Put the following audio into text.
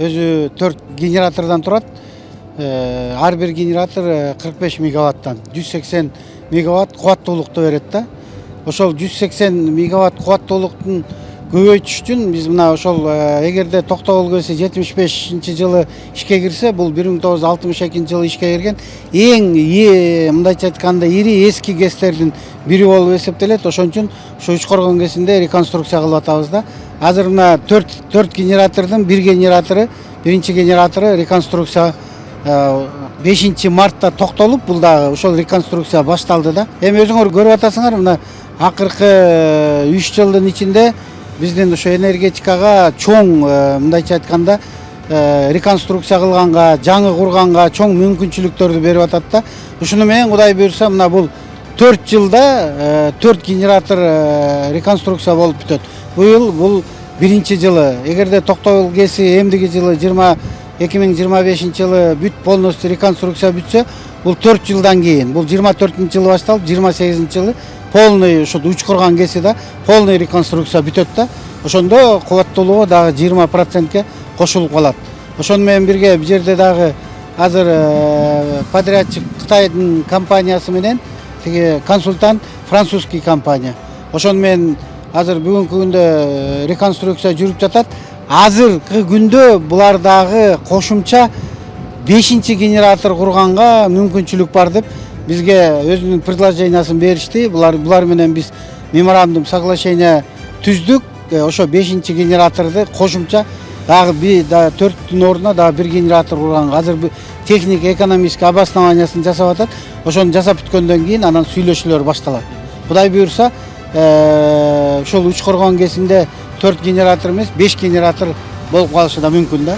өзү 4 генератордан турат. Ар бир генератор 45 мегаваттан 180 мегаватт кубаттуулукту берет да. Ошол 180 мегаватт кубаттуулуктун көбөйтүш үчүн биз мына ошол эгерде Токтогул КЭСи 75-жылы ишке кирсе, бул 1962-жылы ишке кирген эң мындайча айтканда ири эски КЭСтердин бири болуп эсептелет. Ошон үчүн ушу Учкоргон КЭСинде реконструкция кылып атабыз да. Азыр мына 4 генератордун бир генератору, биринчи генератору реконструкция 5 мартта токтолуп, бул да ошол реконструкция башталды да. Эми өзүңөр көрүп атасыңар, мына акыркы 3 жылдын ичинде биздин ошо энергетикага чоң мындайча айтканда реконструкция кылганга, жаңы курганга чоң мүмкүнчүлүктөрдү берип атат да. Ушуну менен Кудай буйрса, мына бул 4 жылда 4 генератор реконструкция болуп бүтөт. Бул биринчи жылы. Эгерде Токтогул КЭСи эмдиги жылы 2025-жылы бүт полностью реконструкция бүтсө, бул 4 жылдан кийин, бул 24-жылы башталып, 28-жылы полный ошо Учкоргон КЭСи да полный реконструкция бүтөт да. Ошондо кубаттуулугу дагы 20%ке кошулуп калат. Ошону менен бирге бул жерде дагы азыр подрядчик Кытайдын компаниясы менен тиги консультант французский компания. Ошону менен азыр бүгүнкү күндө реконструкция жүрүп жатат. Азыркы күндө булар дагы кошумча 5-чи генератор курганга мүмкүнчүлүк бар деп бизге өзүнүн предложениясын беришти. Булар менен биз меморандум соглашение түздүк. Ошо 5-чи генераторду кошумча дагы 4-түн ордуна дагы бир генератор курганга азыр техник экономический обоснованиясын жасап атат. Ошону жасап бүткөндөн кийин анан сүйлөшүүлөр башталат. Кудай буйрса, ошол Учкоргон КЭСинде 4 генератор эмес, 5 генератор болуп калышы да мүмкүн да.